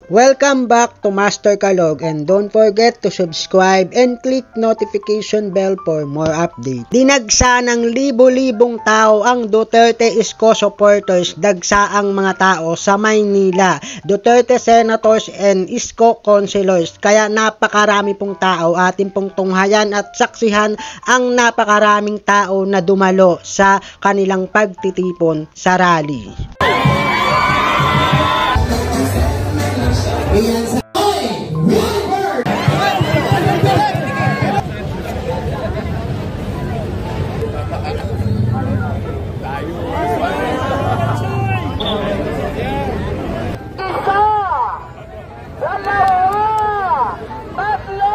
Welcome back to Master Kalog, and don't forget to subscribe and click notification bell for more updates. Dinagsa ng libo-libong tao ang Duterte Isko supporters, dagsa ang mga tao sa Maynila, Duterte senators and Isko councilors, kaya napakarami pong tao atin pong tunghayan at saksihan ang napakaraming tao na dumalo sa kanilang pagtitipon sa rally. Iyan sa Wilbur! Isa! Dalawa! Tatlo!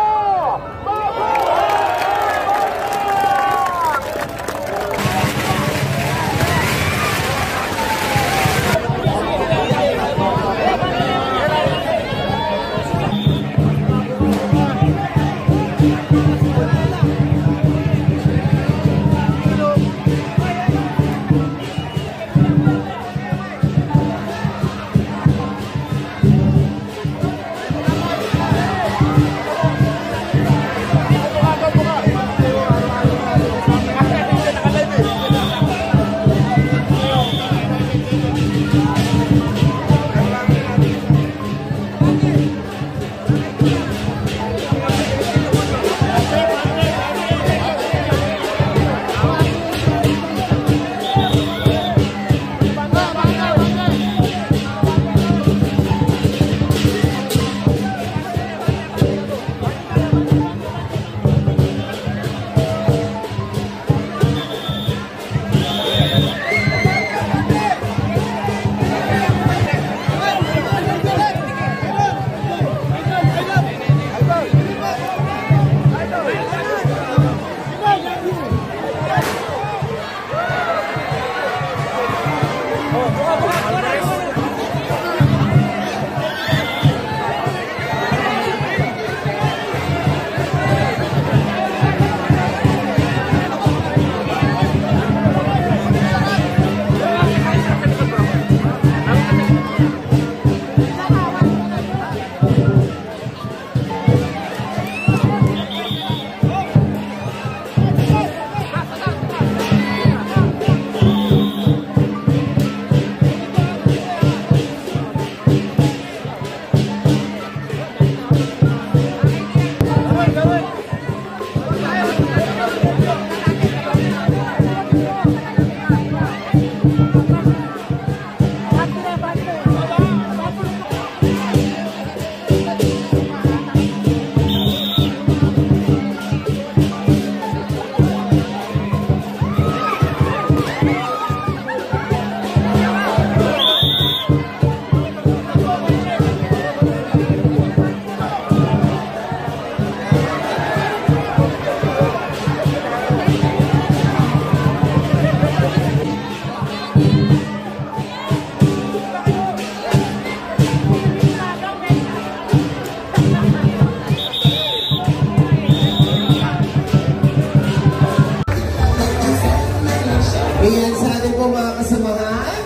Iyan sa ating po mga kasamahan.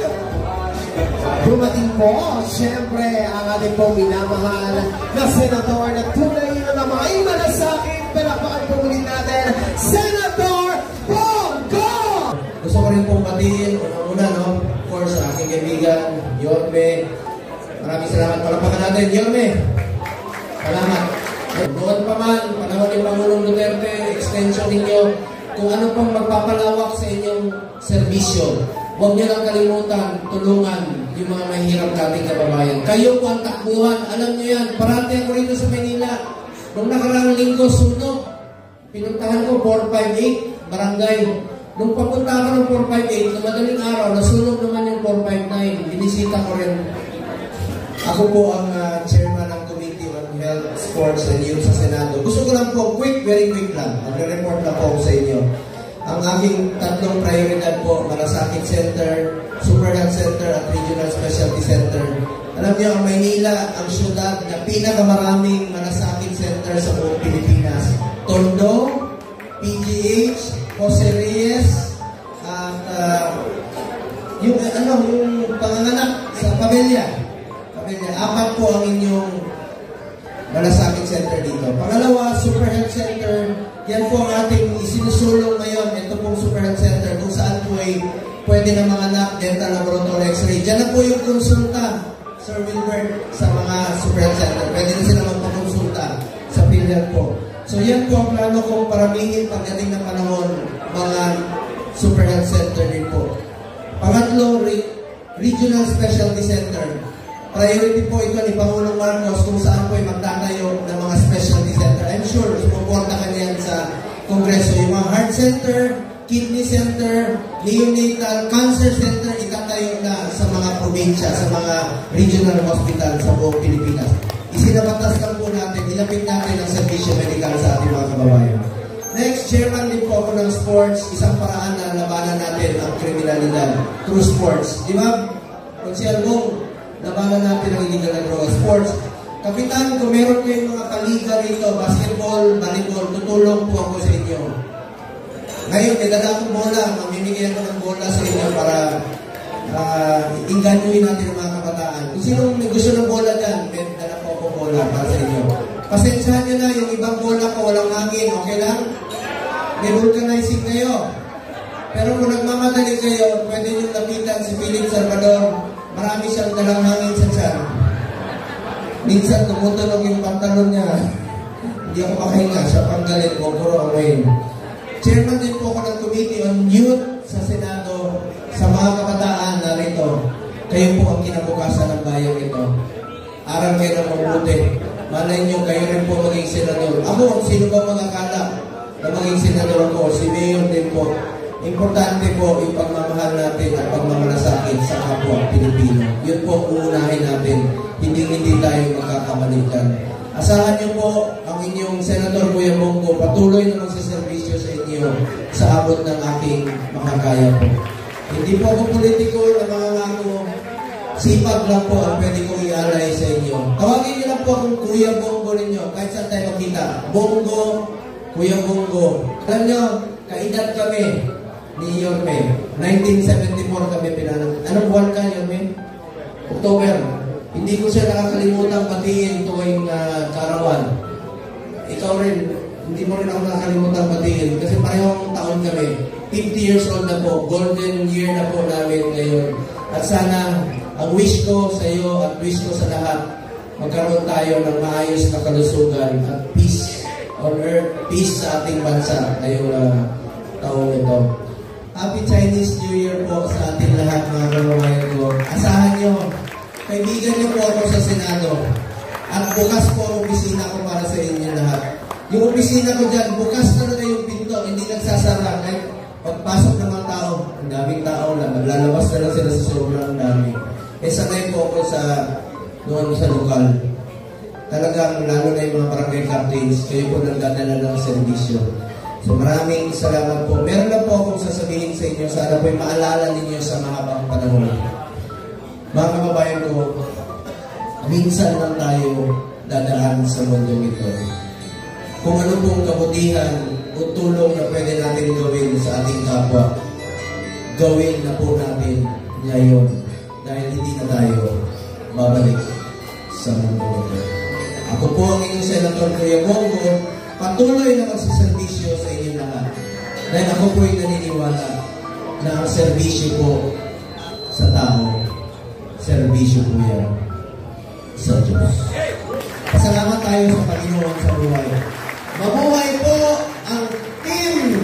Dumating po, siyempre, ang ating po minamahal na senador na tunay na may malasakit. Palapakan po ulit natin, Senator Bongo! Gusto ko rin pong batiin, una-una, no? Of course, sa aking kaibigan, Yorme. Maraming salamat. Palapakan natin, Yorme. Salamat. Doon pa man, panahon ni Pangulong Duterte, extension ninyo, kung ano pang magpapalawak sa inyong serbisyo. Huwag niyo lang kalimutan, tulungan yung mga mahirap nating kababayan. Kayo po ang takbuhan, alam niyo yan. Parati ako rito sa Manila. Nung nakaraang linggo, sunog. Pinuntahan ko 458, barangay. Nung papunta ako ng 458, na madaling araw, nasunog naman yung 459. Binisita ko rin. Ako po ang chairman ng Committee on Health, Sports and Youth sa Senado. Gusto ko lang po, very quick lang. Magre-report na po sa inyo. Ang aking tatlong prioridad po, Malasakit Center, Super Health Center at Regional Specialty Center. Alam niyo, ang Maynila, ang syudad na pinakamaraming Malasakit Center sa buong Pilipinas. Tondo, PGH, Jose Reyes, at yung panganganak sa Pamilya. apat po ang inyong malasakit center dito. Pangalawa, Super Health Center. Yan po ang ating isinusulong ngayon. Ito pong Super Health Center kung saan po ay pwede na mga anak, dental, laboratory, x-ray. Diyan na po yung konsulta, Sir Wilbert, sa mga Super Health Center. Pwede na sila magpakonsulta sa PhilHealth po. So yan po ang plano kong paramihin pagdating ng panahon, mga Super Health Center din po. Pangatlo, Regional Specialty Center. Priority po ito ni Pangulong Marcos kung saan po ay magtatayo ng mga specialty center. I'm sure, sumuporta ka niyan sa Kongreso. Yung mga heart center, kidney center, neonatal, cancer center, itatayo na sa mga probinsya, sa mga regional hospital sa buong Pilipinas. Isinabatas lang po natin, ilapit natin ang servisyo medical sa ating mga kababayan. Next, chairman din po ako ng sports, isang paraan na labanan natin ang kriminalidad through sports. Di ba? Konsyal Bong, labanan natin ang illegal na droga sports. Kapitan, kung meron ko yung mga kaliga rito, basketball, volleyball, tutulong po ako sa inyo. Ngayon, may dala akong bola, mamimigay ako ng bola sa inyo para inganyuhin natin ang mga kabataan. Kung sino may gusto ng bola dyan, may dala po ako bola para sa inyo. Pasensyahan nyo na, yung ibang bola ko walang hangin, okay lang? May vulcanizing kayo. Pero kung nagmamadali kayo, pwede nyo lapitan si Philip Salvador. Marami siyang dalang hangin sa tiyan. Minsan tumutunog yung pantalon niya. Hindi ako makahinga. Siya panggalit ko. Puro away. Chairman din po ako ng Committee on Youth sa Senado sa mga kabataan na rito. Kayo po ang kinabukasan ng bayan ito. Aral kayo ng mabuti. Malay nyo, kayo rin po maging senador. Ako, sino ba mag-akala na maging senador ako? Si Mayor din po. Importante po yung pagmamahal natin at pagmamalasakit sa kapwa Pilipino. Yun po uunahin natin. Hindi tayo magkakamalikan. Asahan niyo po ang inyong Senator Kuya Bongo patuloy na magsaservisyo sa inyo sa abot ng aking makakaya po. Hindi po ako politiko na mangangako. Sipag lang po ang pwede kong ialay sa inyo. Tawagin niyo lang po akong Kuya Bongo ninyo kahit saan tayo makita. Bongo, Kuya Bongo. Alam niyo, kaedad kami ni Yorme. 1974 kami pinanang. Anong buwan ka, Yorme? October. Hindi ko siya nakakalimutan batiin tuwing Karawan. Ikaw rin, hindi mo rin ako nakakalimutan batiin kasi parehong taon kami. 50 years old na po. Golden year na po namin ngayon. At sana, ang wish ko sa iyo at wish ko sa lahat, magkaroon tayo ng maayos na kalusugan at peace on earth, peace sa ating bansa ngayong taong ito. Happy Chinese New Year po sa ating lahat mga kababayan ko. Asahan nyo, kaibigan nyo po ako sa Senado. At bukas po ang opisina ko para sa inyo lahat. Yung opisina ko dyan, bukas talaga yung pinto, hindi nagsasara. Kahit pagpasok ng mga tao, ang daming tao lang, naglalabas na lang sila sa sobrang dami. Sanay po ako noon sa lokal. Talagang lalo na yung mga barangay captains, kayo po nagdadala ng servisyo. So maraming salamat po. Meron na po akong sasabihin sa inyo, sana po'y maalala ninyo sa mahabang panahon. Mga kababayan ko, minsan lang tayo dadaan sa mundo ito. Kung ano pong kabutihan o tulong na pwede natin gawin sa ating kapwa, gawin na po natin ngayon dahil hindi na tayo babalik sa mundo ito. Ako po ang inyong Senator Kuya Bongo, patuloy na magsiservisyo sa inyo lahat. Dahil ako po'y naniniwala na ang servisyo po sa tao, servisyo po yan sa Diyos. Pasalamat tayo sa Panginoon sa buhay. Mabuhay po ang team!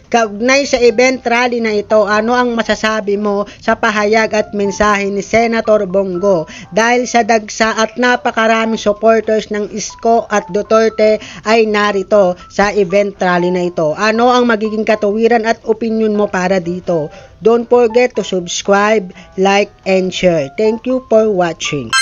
Kaugnay sa event rally na ito, ano ang masasabi mo sa pahayag at mensahe ni Senator Bongo dahil sa dagsa at napakaraming supporters ng Isko at Duterte ay narito sa event rally na ito? Ano ang magiging katuwiran at opinion mo para dito? Don't forget to subscribe, like, and share. Thank you for watching.